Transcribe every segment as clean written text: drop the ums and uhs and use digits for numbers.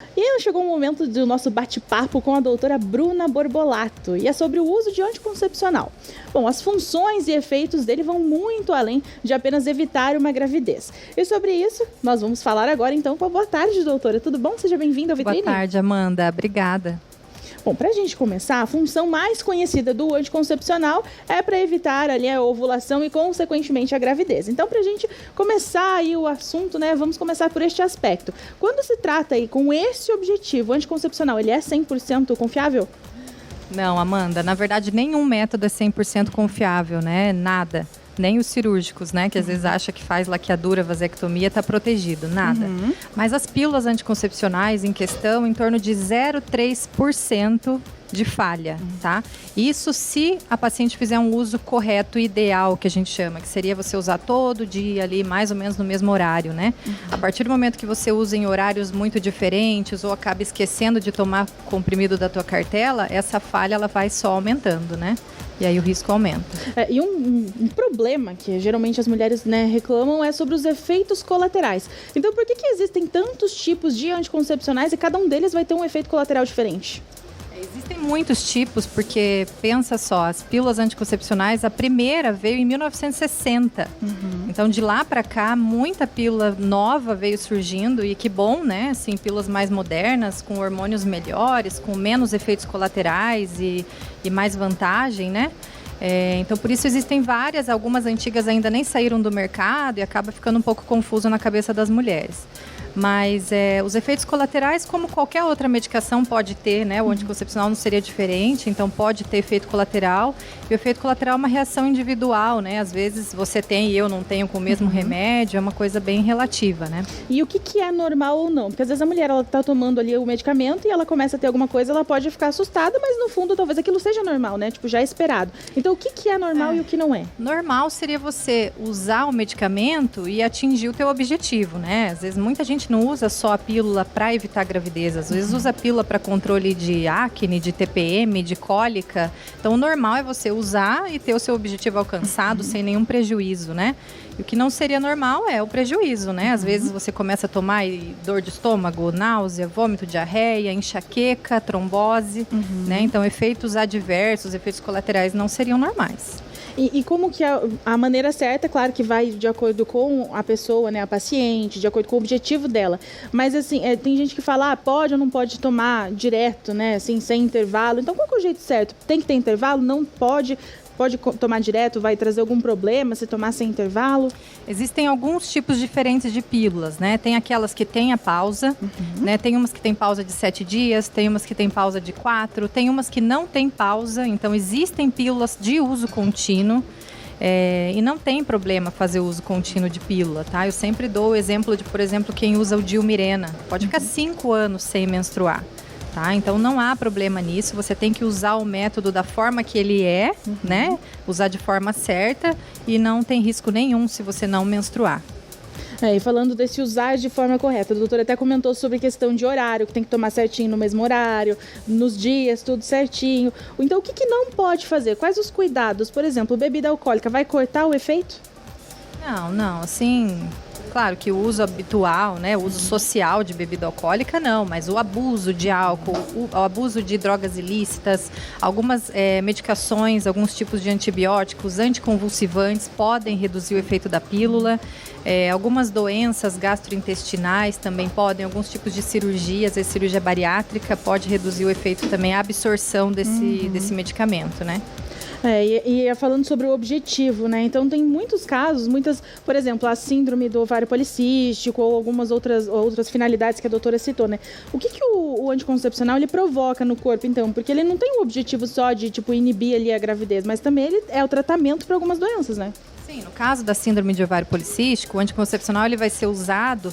E aí chegou o momento do nosso bate-papo com a doutora Bruna Borbolato, e é sobre o uso de anticoncepcional. Bom, as funções e efeitos dele vão muito além de apenas evitar uma gravidez. E sobre isso, nós vamos falar agora então com a boa tarde, doutora. Tudo bom? Seja bem-vinda ao Vitrine. Boa tarde, Amanda. Obrigada. Bom, para a gente começar, a função mais conhecida do anticoncepcional é para evitar ali a ovulação e, consequentemente, a gravidez. Então, para a gente começar aí o assunto, né, vamos começar por este aspecto. Quando se trata aí com esse objetivo, o anticoncepcional, ele é 100% confiável? Não, Amanda, na verdade, nenhum método é 100% confiável, né? Nada. Nem os cirúrgicos, né? Que às vezes acha que faz laqueadura, vasectomia, está protegido. Nada. Mas as pílulas anticoncepcionais em questão, em torno de 0,3% de falha, tá? Isso se a paciente fizer um uso correto, ideal, que a gente chama, que seria você usar todo dia ali, mais ou menos no mesmo horário, né? A partir do momento que você usa em horários muito diferentes ou acaba esquecendo de tomar comprimido da tua cartela, essa falha ela vai só aumentando, né? E aí o risco aumenta. E um problema que geralmente as mulheres, né, reclamam é sobre os efeitos colaterais. Então por que existem tantos tipos de anticoncepcionais e cada um deles vai ter um efeito colateral diferente? Existem muitos tipos, porque pensa só, as pílulas anticoncepcionais, a primeira veio em 1960. Então de lá para cá, muita pílula nova veio surgindo e que bom, né? Assim, pílulas mais modernas, com hormônios melhores, com menos efeitos colaterais e mais vantagem, né? Então por isso existem várias, algumas antigas ainda nem saíram do mercado e acaba ficando um pouco confuso na cabeça das mulheres. Mas os efeitos colaterais, como qualquer outra medicação pode ter, né? O anticoncepcional não seria diferente, então pode ter efeito colateral. E o efeito colateral é uma reação individual, né? Às vezes você tem e eu não tenho com o mesmo remédio, é uma coisa bem relativa, né? E o que é normal ou não? Porque às vezes a mulher, ela tá tomando ali o medicamento e ela começa a ter alguma coisa, ela pode ficar assustada, mas no fundo talvez aquilo seja normal, né? Tipo, já é esperado. Então o que é normal e o que não é? Normal seria você usar o medicamento e atingir o teu objetivo, né? Às vezes muita gente não usa só a pílula para evitar gravidez, às vezes usa a pílula para controle de acne, de TPM, de cólica. Então o normal é você usar e ter o seu objetivo alcançado sem nenhum prejuízo, né? E o que não seria normal é o prejuízo, né? Às vezes você começa a tomar dor de estômago, náusea, vômito, diarreia, enxaqueca, trombose, né? Então efeitos adversos, efeitos colaterais não seriam normais. E como que a maneira certa, claro que vai de acordo com a pessoa, né, a paciente, de acordo com o objetivo dela. Mas assim, tem gente que fala, pode ou não pode tomar direto, né, assim, sem intervalo. Então qual que é o jeito certo? Tem que ter intervalo? Não pode? Pode tomar direto? Vai trazer algum problema se tomar sem intervalo? Existem alguns tipos diferentes de pílulas, né? Tem aquelas que têm a pausa, né? Tem umas que têm pausa de 7 dias, tem umas que têm pausa de 4, tem umas que não têm pausa. Então, existem pílulas de uso contínuo. E não tem problema fazer uso contínuo de pílula, tá? Eu sempre dou o exemplo de, por exemplo, quem usa o Dilmirena. Pode ficar 5 anos sem menstruar. Tá? Então não há problema nisso, você tem que usar o método da forma que ele é, né? Usar de forma certa e não tem risco nenhum se você não menstruar. E falando desse usar de forma correta, a doutora até comentou sobre questão de horário, que tem que tomar certinho no mesmo horário, nos dias, tudo certinho. Então o que não pode fazer? Quais os cuidados? Por exemplo, bebida alcoólica vai cortar o efeito? Não, assim... Claro que o uso habitual, né, o uso social de bebida alcoólica, não, mas o abuso de álcool, o abuso de drogas ilícitas, algumas medicações, alguns tipos de antibióticos, anticonvulsivantes podem reduzir o efeito da pílula. Algumas doenças gastrointestinais também podem, alguns tipos de cirurgias, a cirurgia bariátrica pode reduzir o efeito também, a absorção desse medicamento, né? Falando sobre o objetivo, né? Então tem muitos casos, por exemplo, a síndrome do ovário policístico ou algumas outras finalidades que a doutora citou, né? O que o anticoncepcional ele provoca no corpo, então? Porque ele não tem o objetivo só de, inibir ali a gravidez, mas também ele é o tratamento para algumas doenças, né? Sim, no caso da síndrome de ovário policístico, o anticoncepcional ele vai ser usado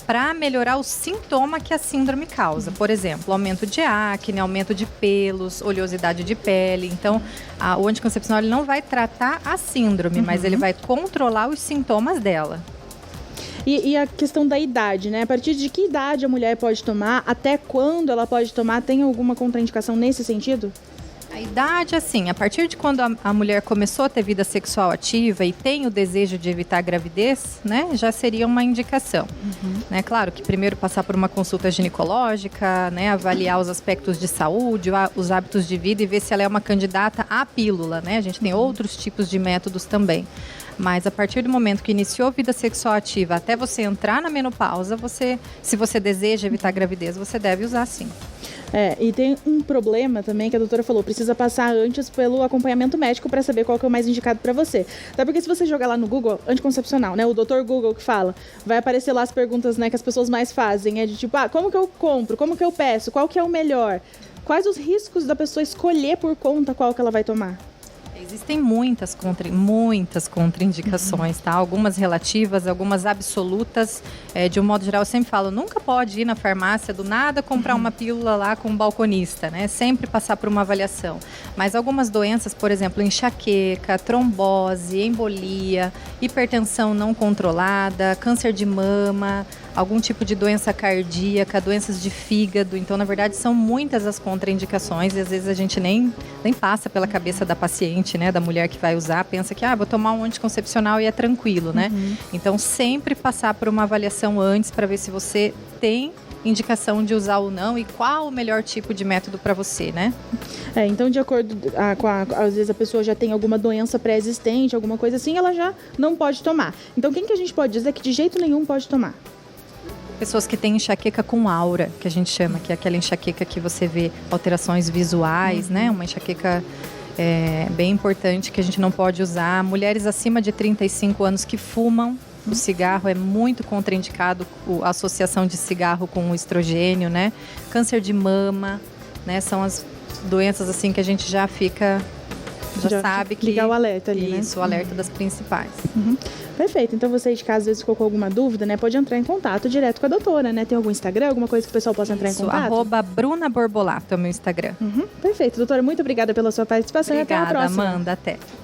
para melhorar o sintoma que a síndrome causa. Por exemplo, aumento de acne, aumento de pelos, oleosidade de pele. Então, o anticoncepcional ele não vai tratar a síndrome, mas ele vai controlar os sintomas dela. E a questão da idade, né? A partir de que idade a mulher pode tomar? Até quando ela pode tomar? Tem alguma contraindicação nesse sentido? A idade, assim, a partir de quando a mulher começou a ter vida sexual ativa e tem o desejo de evitar a gravidez, né, já seria uma indicação. Né, claro que primeiro passar por uma consulta ginecológica, né, avaliar os aspectos de saúde, os hábitos de vida e ver se ela é uma candidata à pílula, né? A gente tem outros tipos de métodos também. Mas a partir do momento que iniciou vida sexual ativa até você entrar na menopausa, se você deseja evitar a gravidez, você deve usar sim. E tem um problema também que a doutora falou, precisa passar antes pelo acompanhamento médico para saber qual que é o mais indicado para você. Até porque se você jogar lá no Google, anticoncepcional, né, o doutor Google que fala, vai aparecer lá as perguntas, né, que as pessoas mais fazem, de tipo, como que eu compro, como que eu peço, qual que é o melhor? Quais os riscos da pessoa escolher por conta qual que ela vai tomar? Existem muitas contraindicações, tá? Algumas relativas, algumas absolutas. De um modo geral, eu sempre falo, nunca pode ir na farmácia do nada comprar uma pílula lá com um balconista, né? Sempre passar por uma avaliação. Mas algumas doenças, por exemplo, enxaqueca, trombose, embolia, hipertensão não controlada, câncer de mama, algum tipo de doença cardíaca, doenças de fígado. Então, na verdade, são muitas as contraindicações e às vezes a gente nem passa pela cabeça da paciente, né, da mulher que vai usar, pensa que vou tomar um anticoncepcional e é tranquilo, né? Então, sempre passar por uma avaliação antes para ver se você tem indicação de usar ou não e qual o melhor tipo de método para você, né? Então, de acordo com às vezes a pessoa já tem alguma doença pré-existente, alguma coisa assim, ela já não pode tomar. Então, quem que a gente pode dizer que de jeito nenhum pode tomar? Pessoas que têm enxaqueca com aura, que a gente chama, que é aquela enxaqueca que você vê alterações visuais, né? Uma enxaqueca bem importante que a gente não pode usar. Mulheres acima de 35 anos que fumam. O cigarro é muito contraindicado, a associação de cigarro com o estrogênio, né? Câncer de mama, né? São as doenças assim que a gente já sabe que... Ligar o alerta ali, Isso, né? o alerta das principais. Perfeito. Então, você de casa, às vezes, ficou com alguma dúvida, né? Pode entrar em contato direto com a doutora, né? Tem algum Instagram, alguma coisa que o pessoal possa entrar em contato? @Bruna Borbolato é o meu Instagram. Perfeito. Doutora, muito obrigada pela sua participação Obrigada, e até a próxima. Amanda. Até.